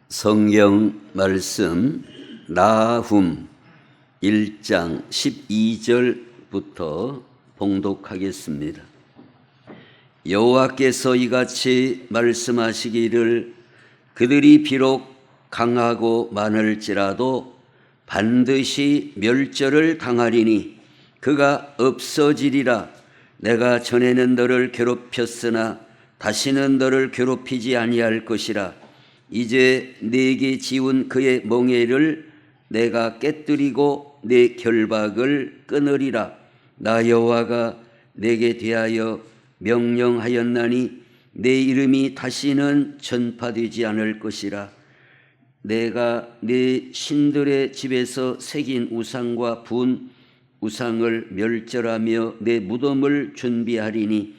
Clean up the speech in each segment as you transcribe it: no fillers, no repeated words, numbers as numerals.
성경 말씀 나훔 1장 12절부터 봉독하겠습니다. 여호와께서 이같이 말씀하시기를 그들이 비록 강하고 많을지라도 반드시 멸절을 당하리니 그가 없어지리라. 내가 전에는 너를 괴롭혔으나 다시는 너를 괴롭히지 아니할 것이라. 이제 네게 지운 그의 멍에를 내가 깨뜨리고 네 결박을 끊으리라. 나 여호와가 내게 대하여 명령하였나니 내 이름이 다시는 전파되지 않을 것이라. 내가 네 신들의 집에서 새긴 우상과 분 우상을 멸절하며 내 무덤을 준비하리니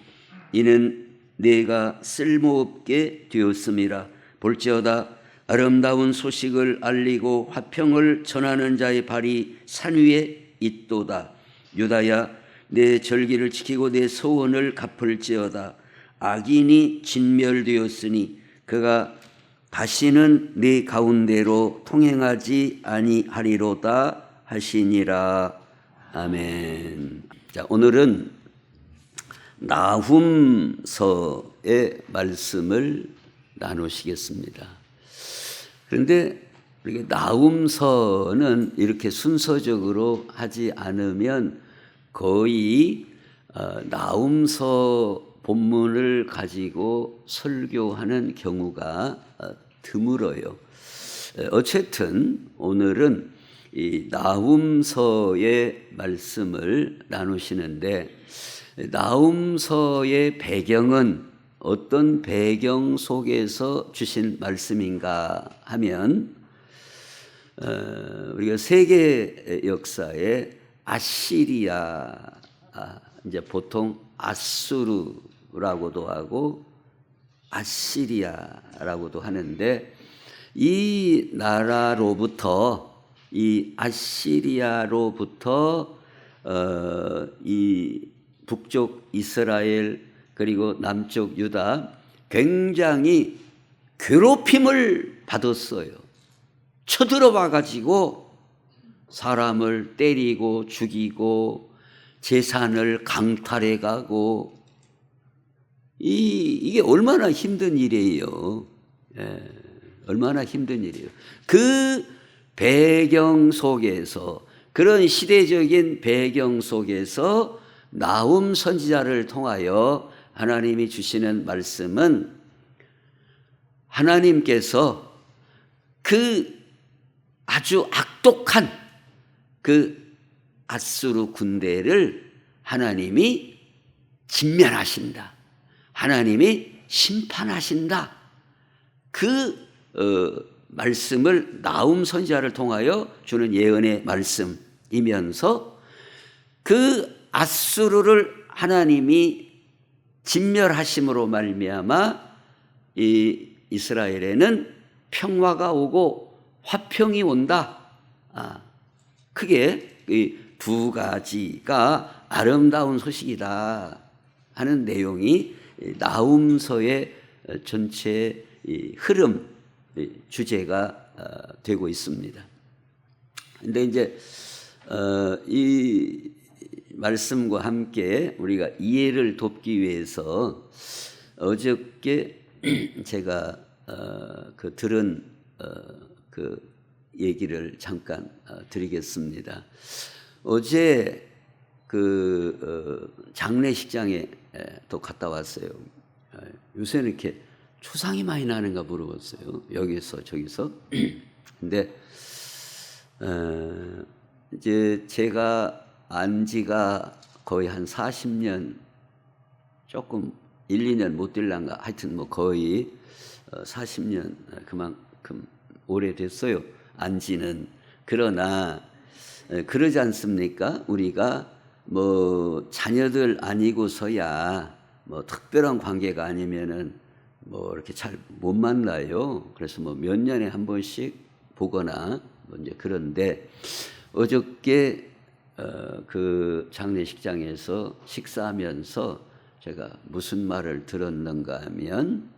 이는 내가 쓸모없게 되었음이라. 볼지어다 아름다운 소식을 알리고 화평을 전하는 자의 발이 산 위에 있도다. 유다야, 내 절기를 지키고 내 소원을 갚을지어다. 악인이 진멸되었으니 그가 다시는 네 가운데로 통행하지 아니하리로다 하시니라. 아멘. 자, 오늘은 나훔서의 말씀을 나누시겠습니다. 그런데 우리가 나훔서는 이렇게 순서적으로 하지 않으면 거의 나훔서 본문을 가지고 설교하는 경우가 드물어요. 어쨌든 오늘은 이 나훔서의 말씀을 나누시는데 나훔서의 배경은 어떤 배경 속에서 주신 말씀인가 하면 우리가 세계 역사에 아시리아, 이제 보통 아수르라고도 하고 아시리아라고도 하는데 이 나라로부터 이 아시리아로부터 이 북쪽 이스라엘 그리고 남쪽 유다 굉장히 괴롭힘을 받았어요. 쳐들어와 가지고 사람을 때리고 죽이고 재산을 강탈해 가고 이게 얼마나 힘든 일이에요. 얼마나 힘든 일이에요. 그 배경 속에서 그런 시대적인 배경 속에서 나훔 선지자를 통하여 하나님이 주시는 말씀은 하나님께서 그 아주 악독한 그 아수르 군대를 하나님이 진멸하신다. 하나님이 심판하신다. 그 말씀을 나훔 선지자를 통하여 주는 예언의 말씀이면서 그 아수르를 하나님이 진멸하심으로 말미암아 이 이스라엘에는 평화가 오고 화평이 온다. 크게 이 두 가지가 아름다운 소식이다 하는 내용이 나훔서의 전체 흐름 주제가 되고 있습니다. 그런데 이제 이 말씀과 함께 우리가 이해를 돕기 위해서 어저께 제가 들은 그 얘기를 잠깐 드리겠습니다. 어제 장례식장에 또 갔다 왔어요. 요새는 이렇게 초상이 많이 나는가 물어봤어요. 여기서 저기서. 근데 이제 제가 안 지가 거의 한 40년 조금 1, 2년 못 될란가 하여튼 뭐 거의 40년 그만큼 오래됐어요. 안 지는. 그러나 그러지 않습니까? 우리가 뭐 자녀들 아니고서야 뭐 특별한 관계가 아니면은 뭐 이렇게 잘 못 만나요. 그래서 뭐 몇 년에 한 번씩 보거나 뭐 이제 그런데 어저께 그 장례식장에서 식사하면서 제가 무슨 말을 들었는가 하면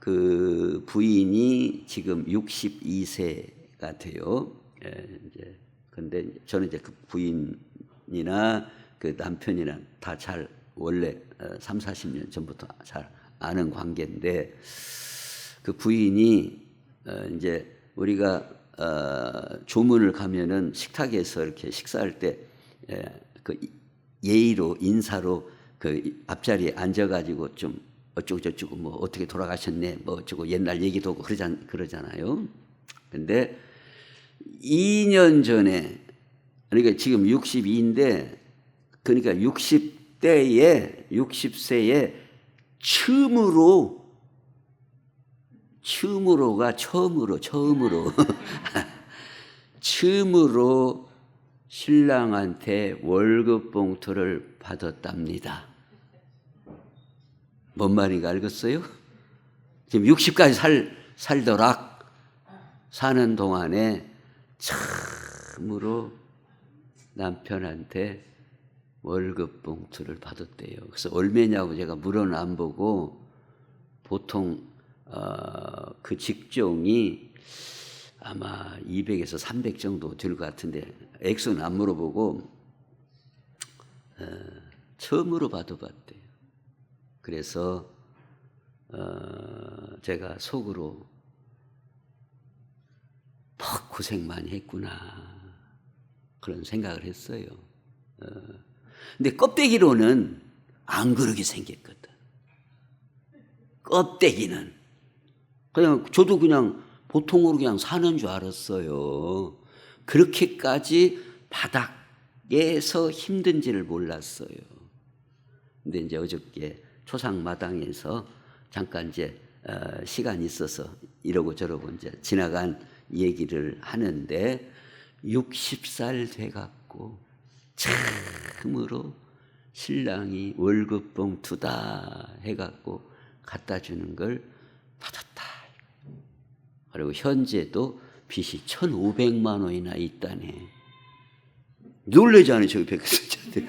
그 부인이 지금 62세가 돼요. 이제 근데 저는 이제 그 부인이나 그 남편이나 다 잘 원래 3, 40년 전부터 잘 아는 관계인데 그 부인이 이제 우리가 조문을 가면은 식탁에서 이렇게 식사할 때 그 예의로 인사로 그 앞자리에 앉아가지고 좀 어쩌고 저쩌고 뭐 어떻게 돌아가셨네 뭐 어쩌고 옛날 얘기도 하고 그러잖아요. 근데 2년 전에 그러니까 지금 62인데 그러니까 60세에 처음으로 신랑한테 월급 봉투를 받았답니다. 뭔 말인가 알겠어요? 지금 60까지 살더락 사는 동안에 처음으로 남편한테 월급 봉투를 받았대요. 그래서 얼마냐고 제가 물어는 안 보고 보통 그 직종이 아마 200에서 300 정도 될 것 같은데 액수는 안 물어보고 처음으로 받아봤대요. 그래서 제가 속으로 고생 많이 했구나 그런 생각을 했어요. 근데 껍데기로는 안 그러게 생겼거든. 껍데기는 그냥 저도 그냥 보통으로 그냥 사는 줄 알았어요. 그렇게까지 바닥에서 힘든지를 몰랐어요. 근데 이제 어저께 초상마당에서 잠깐 이제 시간이 있어서 이러고 저러고 이제 지나간 얘기를 하는데 60살 돼갖고 처음으로 신랑이 월급 봉투다 해갖고 갖다 주는 걸 받았다. 그리고 현재도 빚이 1,500만 원이나 있다네. 놀래잖아요, 저기 백수자들.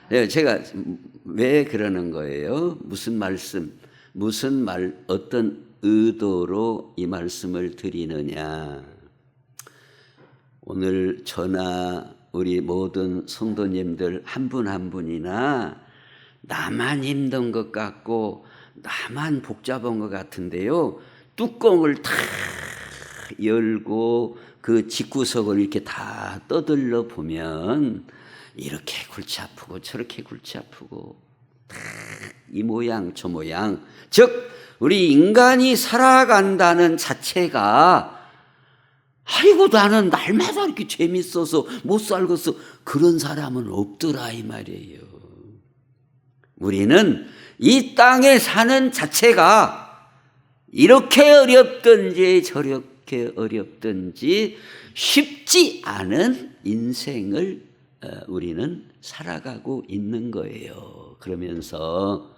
네, 제가 왜 그러는 거예요? 어떤 의도로 이 말씀을 드리느냐? 오늘 저나 우리 모든 성도님들 한 분 한 분이나 나만 힘든 것 같고 나만 복잡한 것 같은데요. 뚜껑을 다 열고 그 집구석을 이렇게 다 떠들러 보면 이렇게 골치 아프고 저렇게 골치 아프고 다 이 모양 저 모양, 즉 우리 인간이 살아간다는 자체가 아이고 나는 날마다 이렇게 재밌어서 못 살겠어 그런 사람은 없더라 이 말이에요. 우리는 이 땅에 사는 자체가 이렇게 어렵든지 저렇게 어렵든지 쉽지 않은 인생을 우리는 살아가고 있는 거예요. 그러면서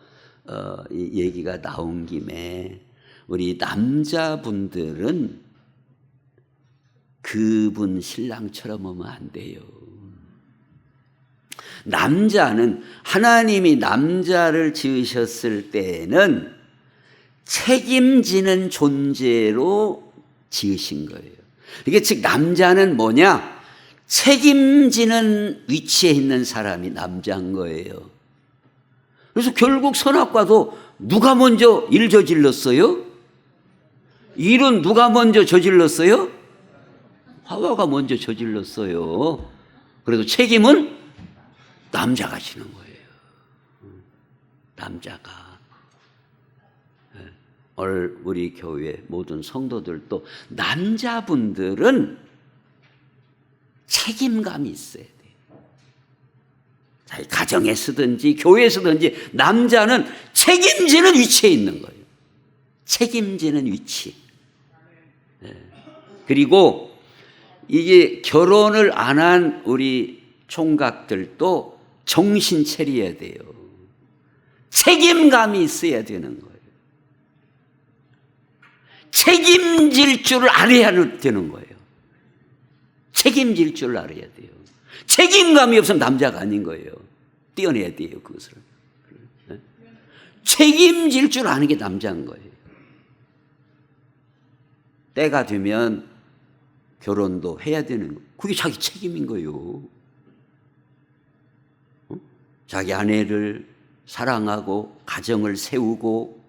이 얘기가 나온 김에 우리 남자분들은 그분 신랑처럼 하면 안 돼요. 남자는 하나님이 남자를 지으셨을 때에는 책임지는 존재로 지으신 거예요. 이게 즉 남자는 뭐냐? 책임지는 위치에 있는 사람이 남자인 거예요. 그래서 결국 선악과도 누가 먼저 일 저질렀어요? 일은 누가 먼저 저질렀어요? 하와가 먼저 저질렀어요. 그래도 책임은 남자가 지는 거예요. 남자가. 오늘 우리 교회 모든 성도들도 남자분들은 책임감이 있어야 돼요. 자기 가정에 서든지 교회에 서든지 남자는 책임지는 위치에 있는 거예요. 책임지는 위치. 그리고 이게 결혼을 안 한 우리 총각들도 정신 차려야 돼요. 책임감이 있어야 되는 거예요. 책임질 줄 알아야 되는 거예요. 책임질 줄 알아야 돼요. 책임감이 없으면 남자가 아닌 거예요. 떼어내야 돼요, 그것을. 책임질 줄 아는 게 남자인 거예요. 때가 되면 결혼도 해야 되는 거. 그게 자기 책임인 거예요. 자기 아내를 사랑하고 가정을 세우고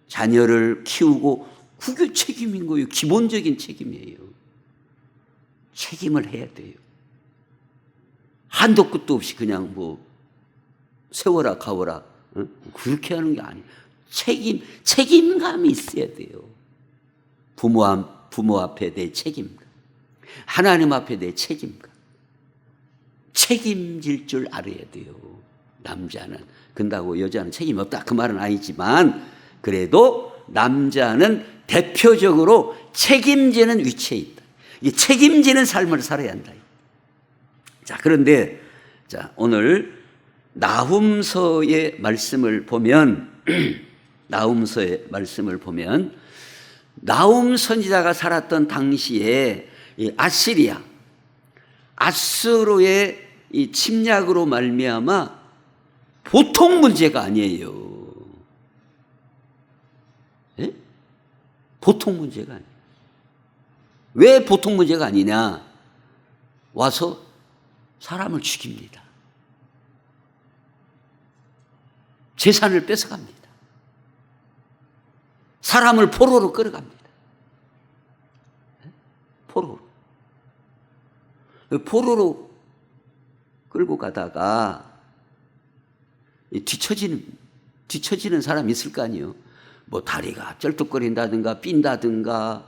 자녀를 키우고 그게 책임인 거예요. 기본적인 책임이에요. 책임을 해야 돼요. 한도 끝도 없이 그냥 뭐 세워라 가워라 그렇게 하는 게 아니에요. 책임감이 있어야 돼요. 부모 앞에 내 책임감, 하나님 앞에 내 책임감, 책임질 줄 알아야 돼요. 남자는. 근다고 여자는 책임 없다 그 말은 아니지만 그래도 남자는 대표적으로 책임지는 위치에 있다. 이 책임지는 삶을 살아야 한다. 자, 그런데 자, 오늘 나훔서의 말씀을 보면 나훔서의 말씀을 보면 나훔 선지자가 살았던 당시에 이 아시리아 아수르의 이 침략으로 말미암아 보통 문제가 아니에요. 예? 보통 문제가 아니에요. 왜 보통 문제가 아니냐? 와서 사람을 죽입니다. 재산을 뺏어갑니다. 사람을 포로로 끌어갑니다. 포로로 끌고 가다가 뒤처지는 사람이 있을 거 아니에요. 뭐 다리가 쩔뚝거린다든가 삔다든가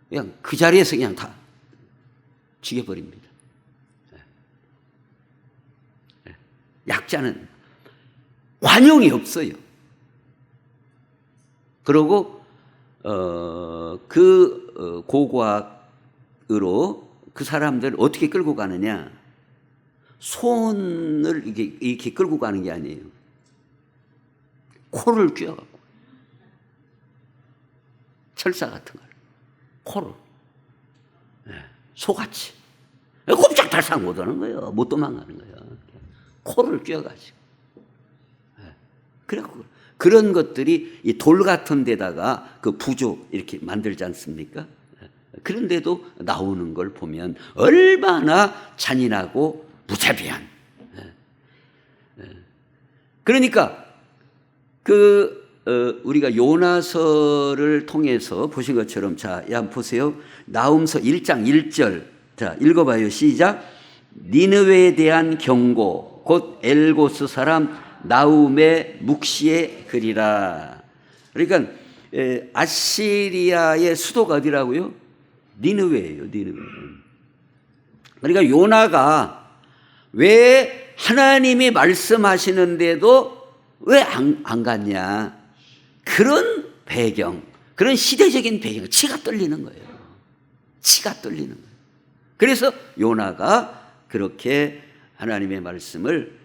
그냥 그 자리에서 그냥 다 죽여버립니다. 약자는 관용이 없어요. 그리고 고고학으로 그 사람들을 어떻게 끌고 가느냐? 손을 이렇게 끌고 가는 게 아니에요. 코를 쥐어갖고 철사 같은 걸 코를 소같이 꼼짝달싹 못하는 거예요. 못 도망가는 거예요. 코를 쥐어가지고 그래갖고 그런 것들이 이 돌 같은 데다가 그 부조 이렇게 만들지 않습니까? 그런데도 나오는 걸 보면 얼마나 잔인하고 무자비한. 그러니까 우리가 요나서를 통해서 보신 것처럼 자, 한번 보세요. 나훔서 1장 1절. 자, 읽어봐요. 시작. 니느웨에 대한 경고 곧 엘고스 사람 나훔의 묵시의 글이라. 그러니까 아시리아의 수도가 어디라고요? 니느웨예요. 니느웨. 그러니까 요나가 왜 하나님이 말씀하시는데도 왜 안 갔냐? 그런 배경, 그런 시대적인 배경, 치가 떨리는 거예요. 치가 떨리는 거예요. 그래서 요나가 그렇게 하나님의 말씀을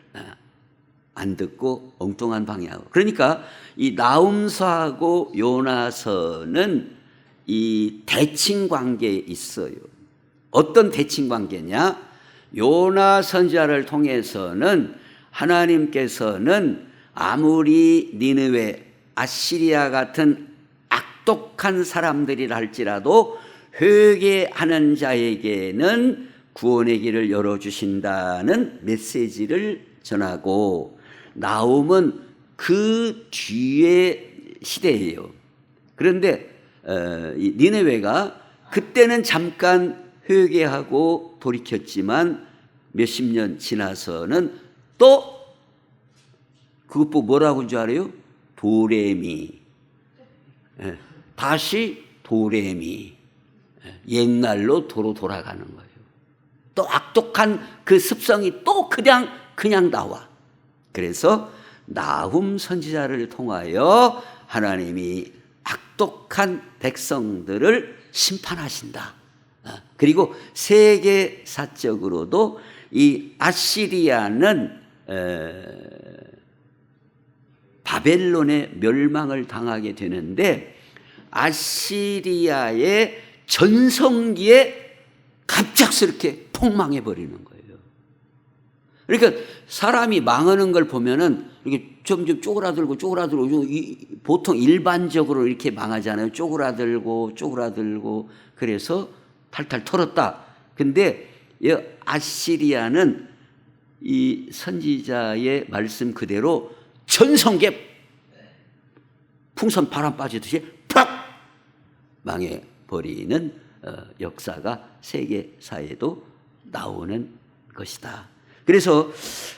안 듣고 엉뚱한 방향으로. 그러니까 이 나훔서하고 요나서는 이 대칭 관계에 있어요. 어떤 대칭 관계냐? 요나 선지자를 통해서는 하나님께서는 아무리 니느웨, 아시리아 같은 악독한 사람들이라 할지라도 회개하는 자에게는 구원의 길을 열어주신다는 메시지를 전하고, 나훔은 그 뒤의 시대예요. 그런데 니느웨가 그때는 잠깐 회개하고 돌이켰지만 몇십 년 지나서는 또 그것 보고 뭐라고 한 줄 알아요? 도레미. 다시 도레미. 옛날로 도로 돌아가는 거예요. 또 악독한 그 습성이 또 그냥 나와. 그래서 나훔 선지자를 통하여 하나님이 악독한 백성들을 심판하신다. 그리고 세계사적으로도 이 아시리아는 바벨론의 멸망을 당하게 되는데, 아시리아의 전성기에 갑작스럽게 폭망해 버리는 거예요. 그러니까 사람이 망하는 걸 보면은 이렇게 점점 쪼그라들고 보통 일반적으로 이렇게 망하잖아요. 쪼그라들고 그래서 탈탈 털었다. 근데 이 아시리아는 이 선지자의 말씀 그대로 전성계 풍선 바람 빠지듯이 팍 망해버리는 역사가 세계사에도 나오는 것이다. 그래서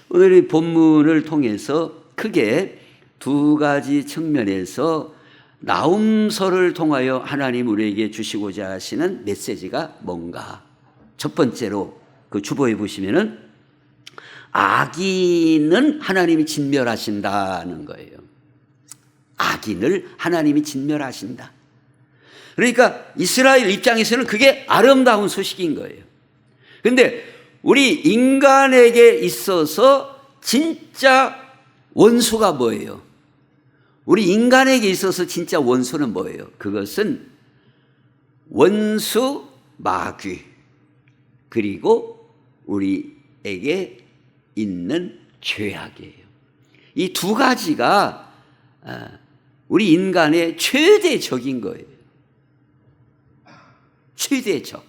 오늘 이 본문을 통해서 크게 두 가지 측면에서 나훔서를 통하여 하나님 우리에게 주시고자 하시는 메시지가 뭔가. 첫 번째로 그 주보에 보시면은 악인은 하나님이 진멸하신다는 거예요. 악인을 하나님이 진멸하신다. 그러니까 이스라엘 입장에서는 그게 아름다운 소식인 거예요. 그런데 우리 인간에게 있어서 진짜 원수가 뭐예요? 우리 인간에게 있어서 진짜 원수는 뭐예요? 그것은 원수 마귀, 그리고 우리에게 있는 죄악이에요. 이 두 가지가 우리 인간의 최대 적인 거예요. 최대 적.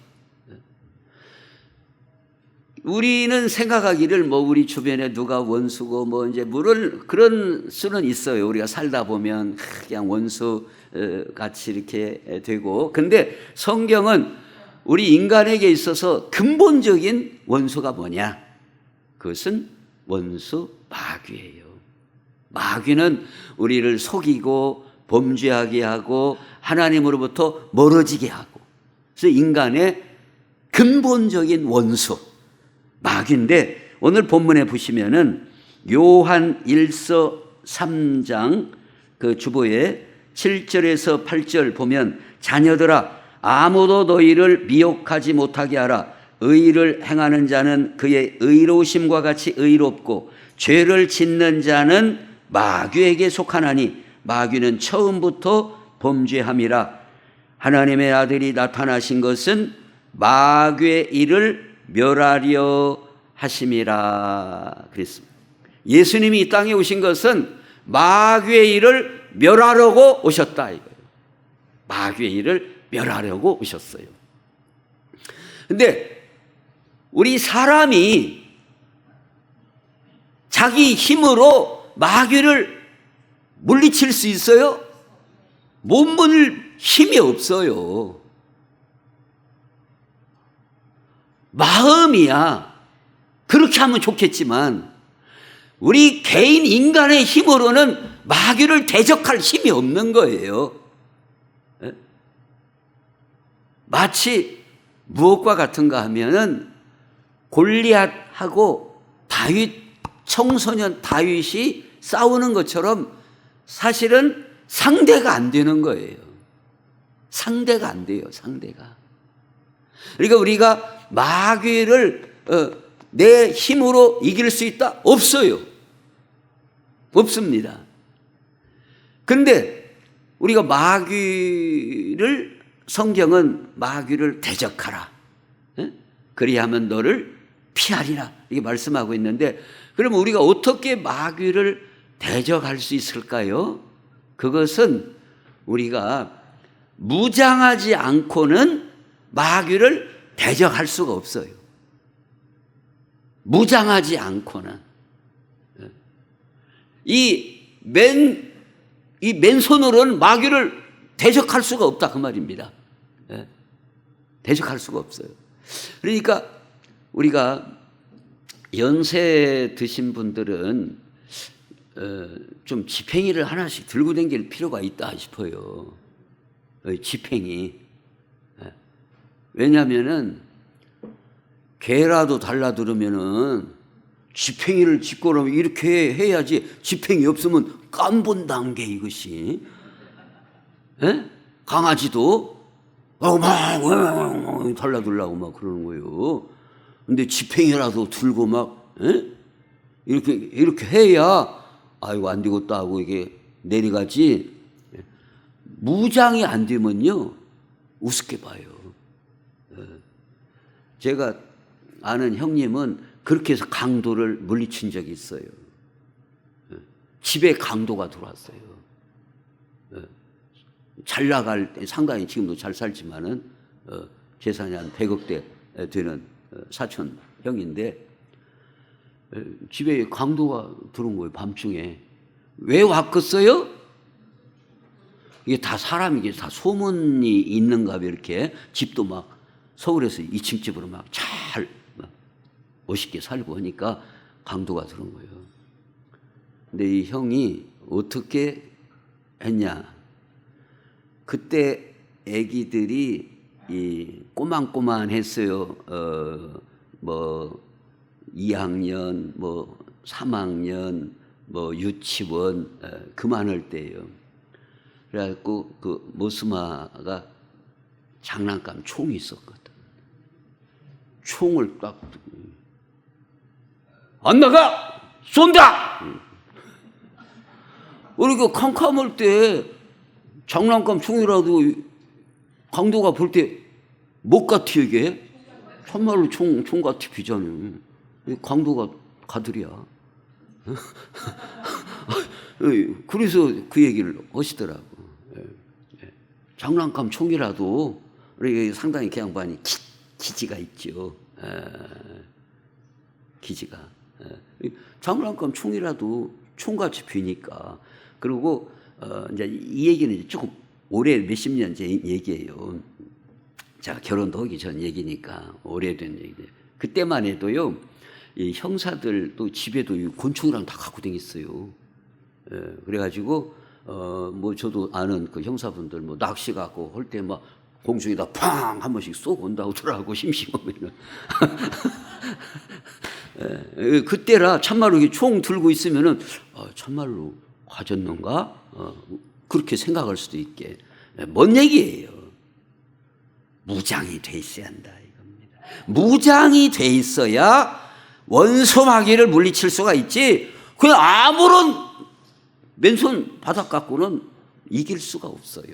우리는 생각하기를 우리 주변에 누가 원수고 이제 물론 그런 수는 있어요. 우리가 살다 보면 그냥 원수 같이 이렇게 되고. 근데 성경은 우리 인간에게 있어서 근본적인 원수가 뭐냐? 그것은 원수 마귀예요. 마귀는 우리를 속이고 범죄하게 하고 하나님으로부터 멀어지게 하고. 그래서 인간의 근본적인 원수 마귀인데, 오늘 본문에 보시면은 요한 1서 3장 그 주보에 7절에서 8절 보면, 자녀들아 아무도 너희를 미혹하지 못하게 하라. 의를 행하는 자는 그의 의로우심과 같이 의롭고 죄를 짓는 자는 마귀에게 속하나니 마귀는 처음부터 범죄함이라. 하나님의 아들이 나타나신 것은 마귀의 일을 멸하려 하심이라 그랬습니다. 예수님이 이 땅에 오신 것은 마귀의 일을 멸하려고 오셨다 이거예요. 마귀의 일을 멸하려고 오셨어요. 근데 우리 사람이 자기 힘으로 마귀를 물리칠 수 있어요? 못 물릴 힘이 없어요. 마음이야. 그렇게 하면 좋겠지만 우리 개인 인간의 힘으로는 마귀를 대적할 힘이 없는 거예요. 마치 무엇과 같은가 하면은 골리앗하고 청소년 다윗이 싸우는 것처럼 사실은 상대가 안 되는 거예요. 상대가 안 돼요. 상대가. 그러니까 우리가 마귀를 내 힘으로 이길 수 있다? 없어요. 없습니다. 그런데 우리가 성경은 마귀를 대적하라. 그리하면 너를 피하리라. 이렇게 말씀하고 있는데, 그러면 우리가 어떻게 마귀를 대적할 수 있을까요? 그것은 우리가 무장하지 않고는 마귀를 대적할 수가 없어요. 무장하지 않고는. 이 맨손으로는 마귀를 대적할 수가 없다 그 말입니다. 대적할 수가 없어요. 그러니까 우리가 연세 드신 분들은 좀 지팽이를 하나씩 들고 다닐 필요가 있다 싶어요. 지팽이. 왜냐하면은 개라도 달라들으면은 지팽이를 짚고 나면 이렇게 해야지, 지팽이 없으면 깜본단계 이것이. 강아지도 막 달라들라고 막 그러는 거예요. 근데 지팽이라도 들고 막 이렇게 해야 아이고 안 되겠다 하고 이게 내려가지. 무장이 안 되면요 우습게 봐요. 제가 아는 형님은 그렇게 해서 강도를 물리친 적이 있어요. 집에 강도가 들어왔어요. 잘 나갈 때 상당히 지금도 잘 살지만은 재산이 한 100억대 되는 사촌 형인데 집에 강도가 들어온 거예요. 밤중에. 왜 왔겠어요? 이게 다 사람이 이게 다 소문이 있는가 봐. 이렇게 집도 막 서울에서 2층 집으로 막 잘 멋있게 살고 하니까 강도가 들어온 거예요. 근데 이 형이 어떻게 했냐? 그때 애기들이 이 꼬만꼬만했어요. 뭐 2학년, 뭐 3학년, 뭐 유치원 그만할 때예요. 그래갖고 그 모스마가 장난감 총이 있었거든. 총을 딱 안 나가! 쏜다! 우리가 캄캄할 때 장난감 총이라도 강도가 볼 때 못 같이 이게 참말로 총 같이 비잖아요. 강도가 가들이야. 그래서 그 얘기를 하시더라고. 장난감 총이라도 우리 상당히 그 양반이 기지가 있죠. 기지가. 장난감 총이라도 총같이 비니까. 그리고 이제 이 얘기는 이제 조금 오래 몇십 년 전 얘기예요. 제가 결혼도 하기 전 얘기니까 오래된 얘기인데 그때만 해도요. 이 형사들도 집에도 권총이랑 다 갖고 다녔어요. 그래가지고 뭐 저도 아는 그 형사분들 뭐 낚시 갖고 할 때 막 공중에다 팡 한 번씩 쏘고 온다고 하더라고. 심심하면. 그때라 참말로 총 들고 있으면은 참말로 가졌는가? 그렇게 생각할 수도 있게. 뭔 얘기예요? 무장이 돼 있어야 한다 이겁니다. 무장이 돼 있어야 원수 마귀를 물리칠 수가 있지. 그냥 아무런 맨손 바닥 갖고는 이길 수가 없어요.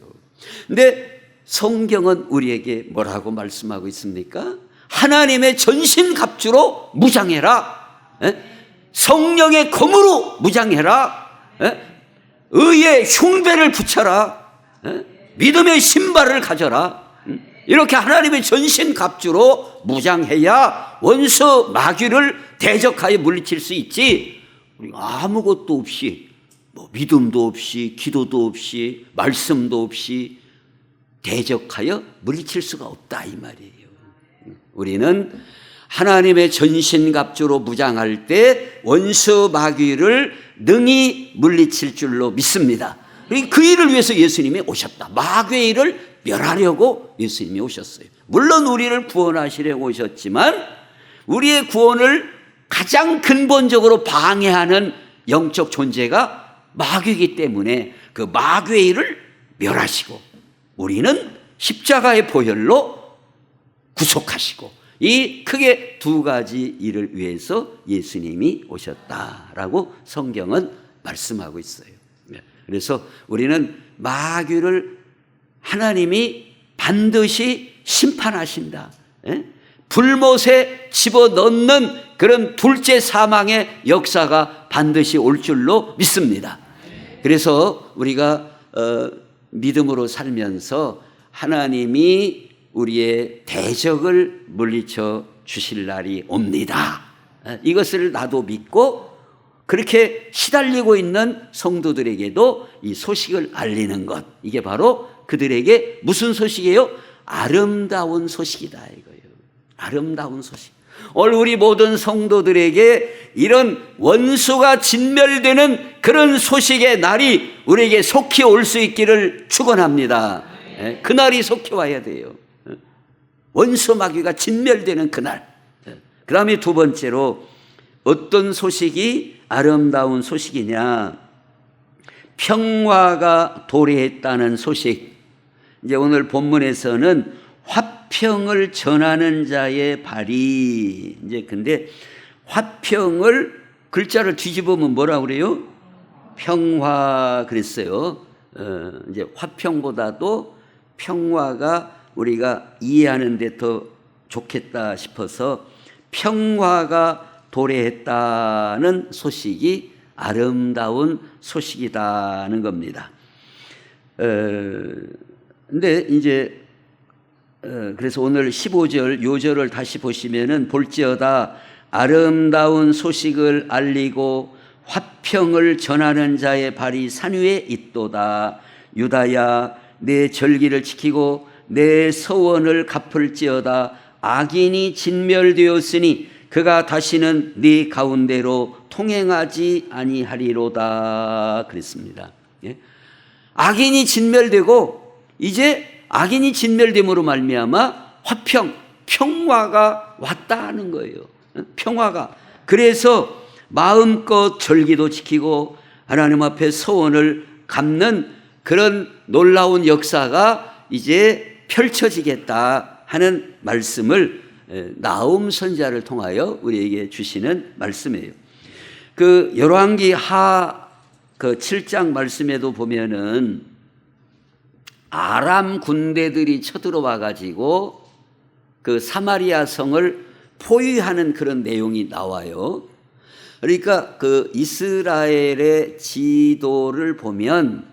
근데 성경은 우리에게 뭐라고 말씀하고 있습니까? 하나님의 전신갑주로 무장해라. 성령의 검으로 무장해라. 의의 흉배를 붙여라. 믿음의 신발을 가져라. 이렇게 하나님의 전신갑주로 무장해야 원수 마귀를 대적하여 물리칠 수 있지. 우리가 아무것도 없이 뭐 믿음도 없이 기도도 없이 말씀도 없이 대적하여 물리칠 수가 없다 이 말이에요. 우리는 하나님의 전신갑주로 무장할 때 원수 마귀를 능히 물리칠 줄로 믿습니다. 그 일을 위해서 예수님이 오셨다. 마귀의 일을 멸하려고 예수님이 오셨어요. 물론 우리를 구원하시려고 오셨지만 우리의 구원을 가장 근본적으로 방해하는 영적 존재가 마귀이기 때문에 그 마귀의 일을 멸하시고 우리는 십자가의 보혈로 구속하시고 이 크게 두 가지 일을 위해서 예수님이 오셨다라고 성경은 말씀하고 있어요. 그래서 우리는 마귀를 하나님이 반드시 심판하신다. 불못에 집어넣는 그런 둘째 사망의 역사가 반드시 올 줄로 믿습니다. 그래서 우리가 믿음으로 살면서 하나님이 우리의 대적을 물리쳐 주실 날이 옵니다. 이것을 나도 믿고 그렇게 시달리고 있는 성도들에게도 이 소식을 알리는 것, 이게 바로 그들에게 무슨 소식이에요? 아름다운 소식이다 이거예요. 아름다운 소식. 오늘 우리 모든 성도들에게 이런 원수가 진멸되는 그런 소식의 날이 우리에게 속히 올 수 있기를 축원합니다. 그날이 속히 와야 돼요. 원수 마귀가 진멸되는 그날. 그 다음에 두 번째로 어떤 소식이 아름다운 소식이냐? 평화가 도래했다는 소식. 이제 오늘 본문에서는 화평을 전하는 자의 발이, 이제 근데 화평을 글자를 뒤집으면 뭐라 그래요? 평화 그랬어요. 이제 화평보다도 평화가 우리가 이해하는 데 더 좋겠다 싶어서 평화가 도래했다는 소식이 아름다운 소식이다는 겁니다. 근데 이제 그래서 오늘 15절 요절을 다시 보시면은 볼지어다 아름다운 소식을 알리고 화평을 전하는 자의 발이 산 위에 있도다. 유다야 내 절기를 지키고 내 서원을 갚을지어다. 악인이 진멸되었으니 그가 다시는 네 가운데로 통행하지 아니하리로다 그랬습니다. 예? 악인이 진멸되고 이제 악인이 진멸됨으로 말미암아 화평, 평화가 왔다는 거예요. 평화가. 그래서 마음껏 절기도 지키고 하나님 앞에 서원을 갚는 그런 놀라운 역사가 이제 펼쳐지겠다 하는 말씀을 나훔 선지자를 통하여 우리에게 주시는 말씀이에요. 그 열왕기 그 7장 말씀에도 보면은 아람 군대들이 쳐들어와 가지고 그 사마리아 성을 포위하는 그런 내용이 나와요. 그러니까 그 이스라엘의 지도를 보면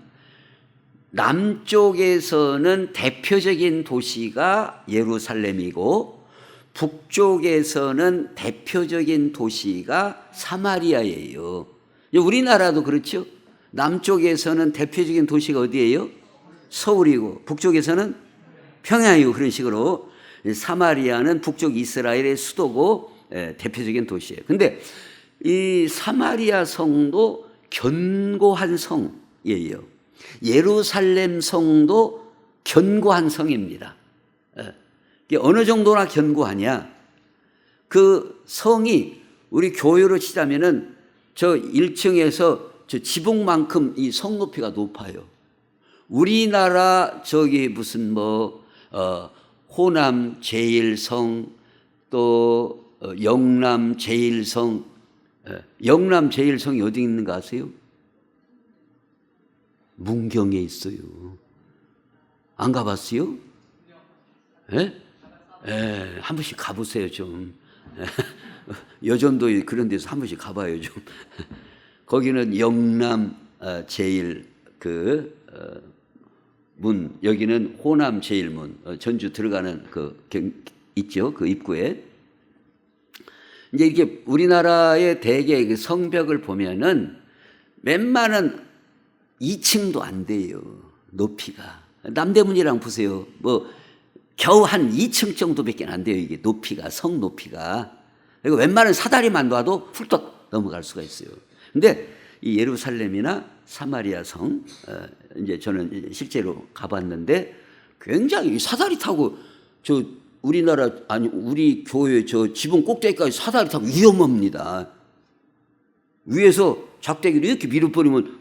남쪽에서는 대표적인 도시가 예루살렘이고 북쪽에서는 대표적인 도시가 사마리아예요. 우리나라도 그렇죠. 남쪽에서는 대표적인 도시가 어디예요? 서울이고 북쪽에서는 평양이고 그런 식으로 사마리아는 북쪽 이스라엘의 수도고 대표적인 도시예요. 근데 이 사마리아 성도 견고한 성이에요. 예루살렘 성도 견고한 성입니다. 어느 정도나 견고하냐? 그 성이 우리 교회로 치자면은 저 1층에서 저 지붕만큼 이 성 높이가 높아요. 우리나라 저기 무슨 호남 제1성 또 영남 제1성, 영남 제1성이 어디 있는가 아세요? 문경에 있어요. 안 가봤어요? 예? 예, 한 번씩 가보세요 좀. 여전도 그런 데서 한 번씩 가봐요 좀. 거기는 영남 제1 문, 여기는 호남 제1문, 전주 들어가는 있죠 그 입구에. 이제 이렇게 우리나라의 대개 그 성벽을 보면은 웬만한 2층도 안 돼요. 높이가. 남대문이랑 보세요. 겨우 한 2층 정도밖에 안 돼요. 이게 높이가, 성 높이가. 그리고 웬만한 사다리만 놔도 훌떡 넘어갈 수가 있어요. 근데 이 예루살렘이나 사마리아 성, 이제 저는 실제로 가봤는데 굉장히 사다리 타고 우리 교회 저 지붕 꼭대기까지 사다리 타고 위험합니다. 위에서 작대기를 이렇게 밀어버리면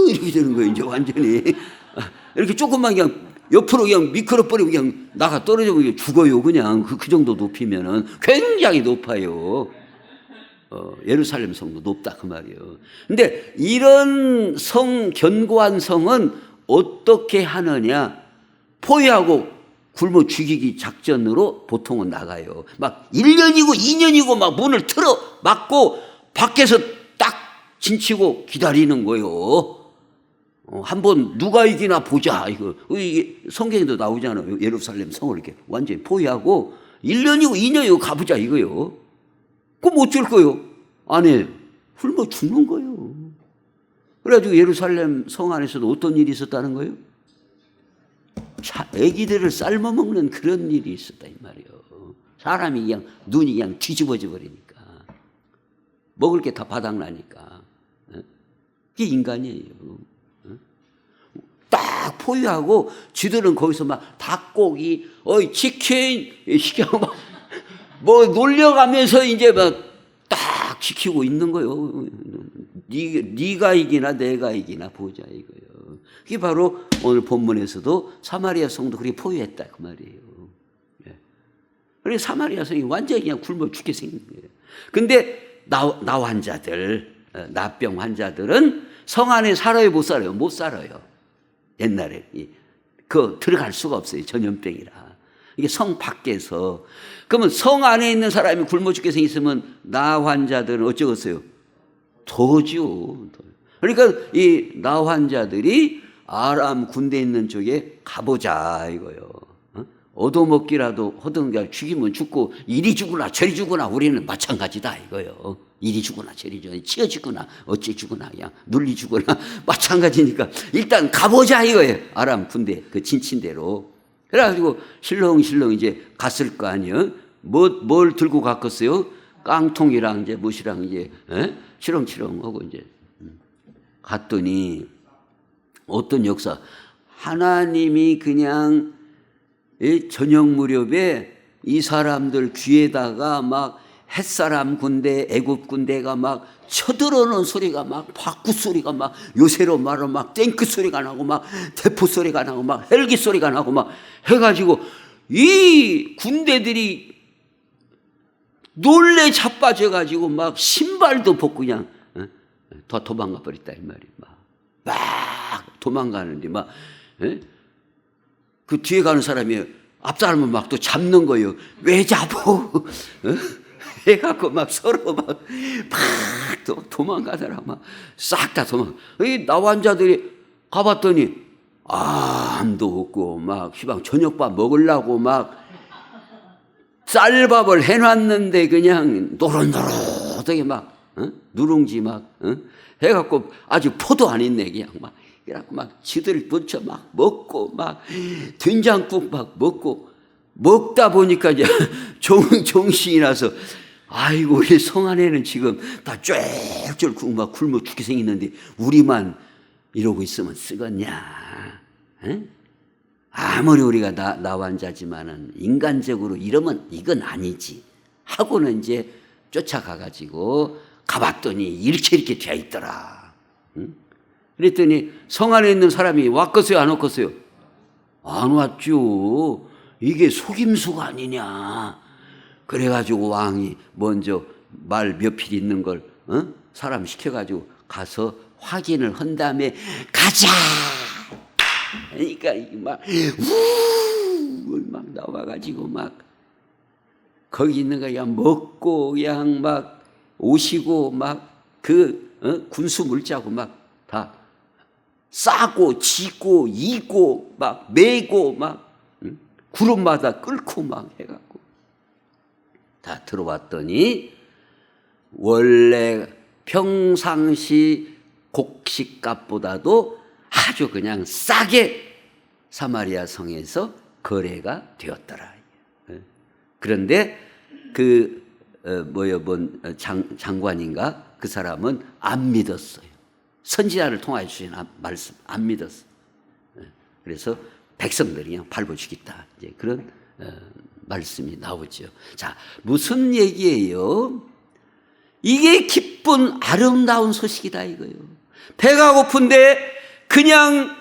이렇게 되는 거예요. 이제 완전히 이렇게 조금만 그냥 옆으로 그냥 미끄러버리고 그냥 나가 떨어지고 그냥 죽어요. 그냥 그 정도 높이면은 굉장히 높아요. 예루살렘 성도 높다 그 말이에요. 근데 이런 견고한 성은 어떻게 하느냐? 포위하고 굶어 죽이기 작전으로 보통은 나가요. 막 1년이고 2년이고 막 문을 틀어 막고 밖에서 딱 진치고 기다리는 거예요. 한번 누가 이기나 보자. 이게 성경에도 나오잖아요. 예루살렘 성을 이렇게 완전히 포위하고 1년이고 2년이고 가보자 이거요. 그럼 어쩔 거요? 안 해. 굶어 죽는 거예요. 그래가지고 예루살렘 성 안에서도 어떤 일이 있었다는 거예요? 애기들을 삶아 먹는 그런 일이 있었다 이 말이에요. 사람이 그냥 눈이 그냥 뒤집어져 버리니까 먹을 게 다 바닥나니까. 그게 인간이에요. 딱 포위하고 쥐들은 거기서 막 닭고기, 치킨 시켜 막 놀려가면서 이제 막 딱 지키고 있는 거예요. 네가 이기나 내가 이기나 보자 이거예요. 그게 바로 오늘 본문에서도 사마리아 성도 그렇게 포위했다 그 말이에요. 그래서 사마리아 성이 완전히 그냥 굶어 죽게 생긴 거예요. 근데 나 환자들, 나병 환자들은 성 안에 살아요 못 살아요? 못 살아요. 옛날에 들어갈 수가 없어요. 전염병이라. 이게 성 밖에서. 그러면 성 안에 있는 사람이 굶어 죽게 생겼으면 나 환자들은 어쩌겠어요? 더죠. 그러니까 이 나 환자들이 아람 군대 있는 쪽에 가보자 이거요. 얻어먹기라도 하든가, 죽이면 죽고 이리 죽으나 저리 죽으나 우리는 마찬가지다 이거요. 이리 죽으나 저리 죽으나 치어 죽으나 어찌 죽으나 그냥 눌리 죽으나 마찬가지니까 일단 가보자 이거예요. 아람 군대 그 진친대로. 그래가지고 실렁실렁 이제 갔을 거 아니에요. 뭘 들고 갔겠어요? 깡통이랑 이제 무엇이랑 이제 치렁치렁 하고 이제 갔더니 어떤 역사, 하나님이 그냥 저녁 무렵에 이 사람들 귀에다가 막 햇사람 군대, 애굽 군대가 막 쳐들어오는 소리가 막 바꾸 소리가 막 요새로 말하면 막 탱크 소리가 나고 막 대포 소리가 나고 막 헬기 소리가 나고 막 해가지고 이 군대들이 놀래 자빠져가지고 막 신발도 벗고 그냥 더 도망가 버렸다 이 말이에요. 막 도망가는데 막 그 뒤에 가는 사람이 앞 사람은 막 또 잡는 거예요. 왜 잡어? 해갖고 막 서로 막 도망가더라. 막 싹 다 도망가. 이 나 환자들이 가봤더니 아무도 없고 막 시방 저녁밥 먹으려고 막 쌀밥을 해놨는데 그냥 노릇노릇하게 막 누룽지 막 해갖고 아직 포도 안 있네 그냥 막 그래갖고 막 지들 붙여 막 먹고 막 된장국 막 먹다 보니까 이제 정신이 나서 아이고 우리 성 안에는 지금 다 쫄쫄 막 굶어 죽게 생겼는데 우리만 이러고 있으면 쓰겠냐? 아무리 우리가 나 환자지만은 인간적으로 이러면 이건 아니지 하고는 이제 쫓아가가지고 가봤더니 이렇게 되어 있더라. 그랬더니 성 안에 있는 사람이 왔겠어요 안 왔겠어요? 안 왔죠. 이게 속임수가 아니냐. 그래가지고 왕이 먼저 말 몇 필 있는 걸 사람 시켜가지고 가서 확인을 한 다음에 가자. 그러니까 막 나와가지고 막 거기 있는 거 그냥 먹고 그냥 막 오시고 막 그 군수 물자고 막 다 싸고 지고 이고 막 메고 막 구름마다 끌고 막 해갖고 다 들어왔더니 원래 평상시 곡식값보다도 아주 그냥 싸게 사마리아 성에서 거래가 되었더라. 그런데 그 장관인가 그 사람은 안 믿었어요. 선지자를 통하여 주신 말씀 안 믿었어. 그래서 백성들이 그냥 밟아 죽겠다. 이제 그런 말씀이 나오죠. 자, 무슨 얘기예요? 이게 기쁜 아름다운 소식이다 이거예요. 배가 고픈데 그냥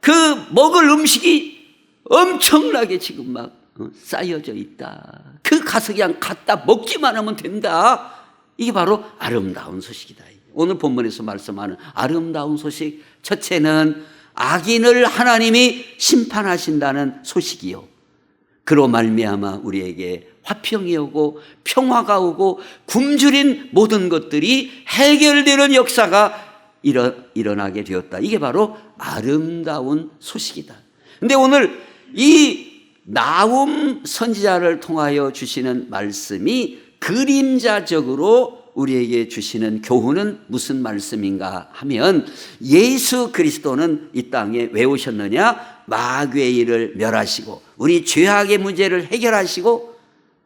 그 먹을 음식이 엄청나게 지금 막 쌓여져 있다. 그 가서 그냥 갖다 먹기만 하면 된다. 이게 바로 아름다운 소식이다. 오늘 본문에서 말씀하는 아름다운 소식, 첫째는 악인을 하나님이 심판하신다는 소식이요. 그로 말미암아 우리에게 화평이 오고 평화가 오고 굶주린 모든 것들이 해결되는 역사가 일어나게 되었다. 이게 바로 아름다운 소식이다. 근데 오늘 이 나훔 선지자를 통하여 주시는 말씀이 그림자적으로 우리에게 주시는 교훈은 무슨 말씀인가 하면 예수 그리스도는 이 땅에 왜 오셨느냐? 마귀의 일을 멸하시고 우리 죄악의 문제를 해결하시고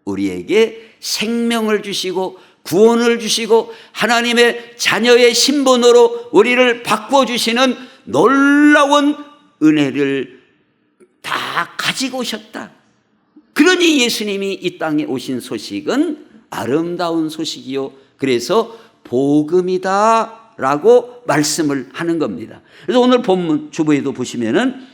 우리에게 생명을 주시고 구원을 주시고 하나님의 자녀의 신분으로 우리를 바꿔주시는 놀라운 은혜를 다 가지고 오셨다. 그러니 예수님이 이 땅에 오신 소식은 아름다운 소식이요. 그래서 복음이다 라고 말씀을 하는 겁니다. 그래서 오늘 본문 주보에도 보시면은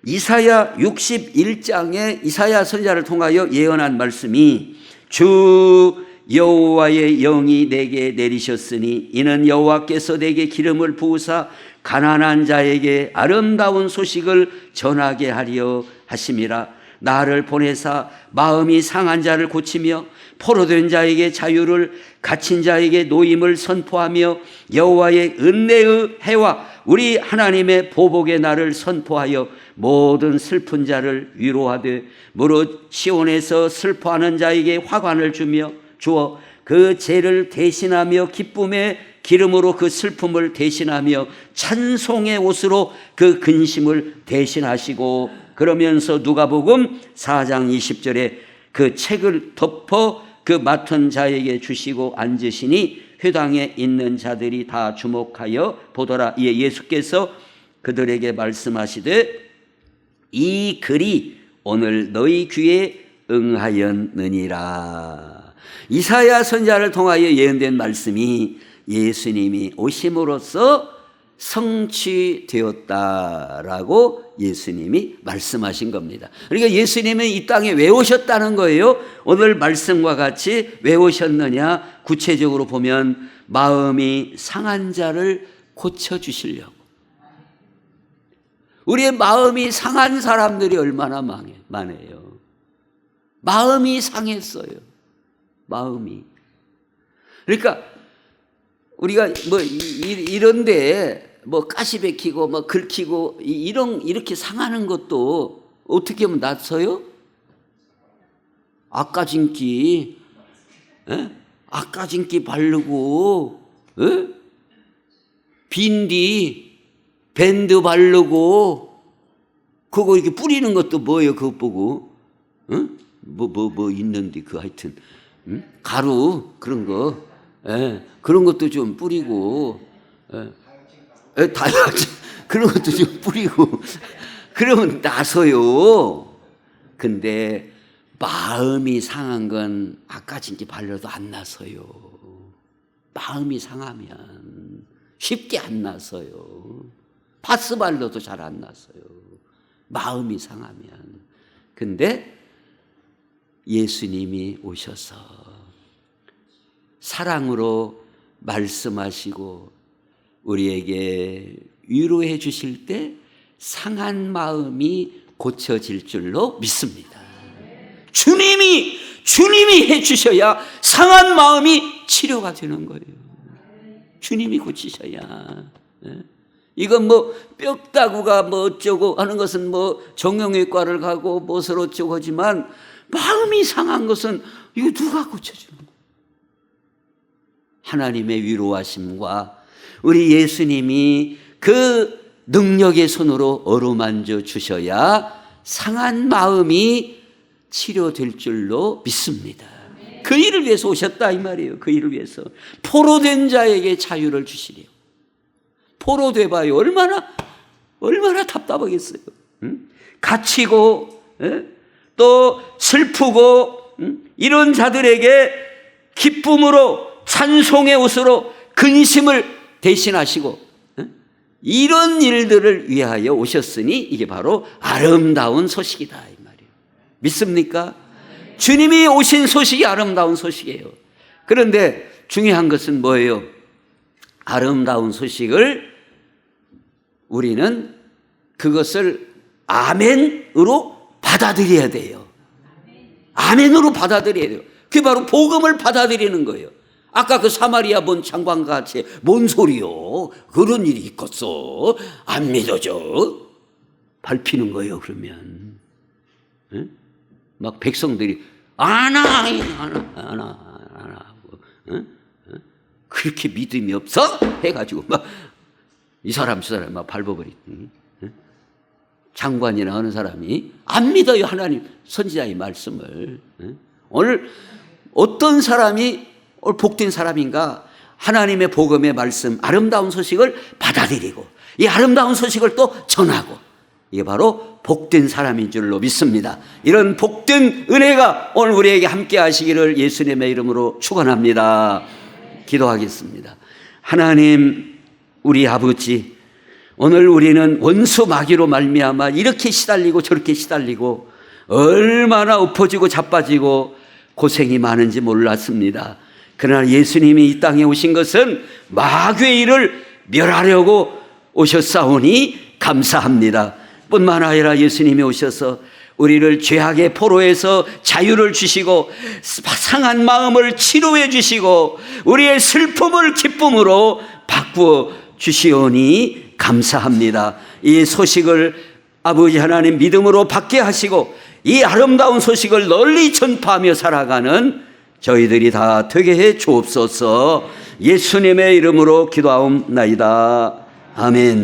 이사야 61장에 이사야 선지자를 통하여 예언한 말씀이 주 여호와의 영이 내게 내리셨으니 이는 여호와께서 내게 기름을 부으사 가난한 자에게 아름다운 소식을 전하게 하려 하심이라. 나를 보내사 마음이 상한 자를 고치며 포로된 자에게 자유를, 갇힌 자에게 노임을 선포하며 여호와의 은혜의 해와 우리 하나님의 보복의 날을 선포하여 모든 슬픈 자를 위로하되 무릇 시온에서 슬퍼하는 자에게 화관을 주어 그 죄를 대신하며 기쁨의 기름으로 그 슬픔을 대신하며 찬송의 옷으로 그 근심을 대신하시고, 그러면서 누가복음 4장 20절에 그 책을 덮어 그 맡은 자에게 주시고 앉으시니 회당에 있는 자들이 다 주목하여 보더라. 이에 예수께서 그들에게 말씀하시되 이 글이 오늘 너희 귀에 응하였느니라. 이사야 선지자를 통하여 예언된 말씀이 예수님이 오심으로써 성취되었다라고 예수님이 말씀하신 겁니다. 그러니까 예수님은 이 땅에 왜 오셨다는 거예요? 오늘 말씀과 같이 왜 오셨느냐? 구체적으로 보면 마음이 상한 자를 고쳐주시려고. 우리의 마음이 상한 사람들이 얼마나 많아요. 마음이 상했어요. 마음이. 그러니까 우리가 뭐 이런데 뭐 가시 박히고 뭐 긁히고 이렇게 상하는 것도 어떻게 하면 낫어요? 아까진기, 아까진기 바르고, 빈디, 밴드 바르고, 그거 이렇게 뿌리는 것도 뭐예요? 그거 보고, 뭐 있는데 그 하여튼 가루 그런 거. 그런 것도 좀 뿌리고, 다이어트 그런 것도 좀 뿌리고, 그러면 나서요. 근데 마음이 상한 건 아까진기 발라도 안 나서요. 마음이 상하면 쉽게 안 나서요. 파스 발라도 잘 안 나서요. 마음이 상하면. 근데 예수님이 오셔서 사랑으로 말씀하시고 우리에게 위로해 주실 때 상한 마음이 고쳐질 줄로 믿습니다. 주님이 해 주셔야 상한 마음이 치료가 되는 거예요. 주님이 고치셔야. 이건 뭐 뼈다구가 뭐 어쩌고 하는 것은 뭐 정형외과를 가고 무엇을 어쩌고 하지만 마음이 상한 것은 이거 누가 고쳐주는 거예요? 하나님의 위로하심과 우리 예수님이 그 능력의 손으로 어루만져 주셔야 상한 마음이 치료될 줄로 믿습니다. 그 일을 위해서 오셨다 이 말이에요. 그 일을 위해서 포로된 자에게 자유를 주시려. 포로돼 봐요. 얼마나 답답하겠어요. 갇히고 또 슬프고 이런 자들에게 기쁨으로 찬송의 옷으로 근심을 대신하시고 이런 일들을 위하여 오셨으니 이게 바로 아름다운 소식이다 이 말이에요. 믿습니까? 주님이 오신 소식이 아름다운 소식이에요. 그런데 중요한 것은 뭐예요? 아름다운 소식을 우리는 그것을 아멘으로 받아들여야 돼요. 아멘으로 받아들여야 돼요. 그게 바로 복음을 받아들이는 거예요. 아까 그 사마리아 본 장관과 같이 뭔 소리요? 그런 일이 있겠어? 안 믿어져? 밟히는 거예요. 그러면 막 백성들이 안 하고 그렇게 믿음이 없어? 해가지고 막 이 사람 저 사람 막 밟아버리더니 장관이나 어느 사람이 안 믿어요. 하나님 선지자의 말씀을. 오늘 어떤 사람이 복된 사람인가? 하나님의 복음의 말씀, 아름다운 소식을 받아들이고 이 아름다운 소식을 또 전하고, 이게 바로 복된 사람인 줄로 믿습니다. 이런 복된 은혜가 오늘 우리에게 함께 하시기를 예수님의 이름으로 축원합니다. 기도하겠습니다. 하나님 우리 아버지, 오늘 우리는 원수 마귀로 말미암아 이렇게 시달리고 저렇게 시달리고 얼마나 엎어지고 자빠지고 고생이 많은지 몰랐습니다. 그러나 예수님이 이 땅에 오신 것은 마귀의 일을 멸하려고 오셨사오니 감사합니다. 뿐만 아니라 예수님이 오셔서 우리를 죄악의 포로에서 자유를 주시고 상한 마음을 치료해 주시고 우리의 슬픔을 기쁨으로 바꾸어 주시오니 감사합니다. 이 소식을 아버지 하나님 믿음으로 받게 하시고 이 아름다운 소식을 널리 전파하며 살아가는 저희들이 다 되게 해 주옵소서. 예수님의 이름으로 기도하옵나이다. 아멘.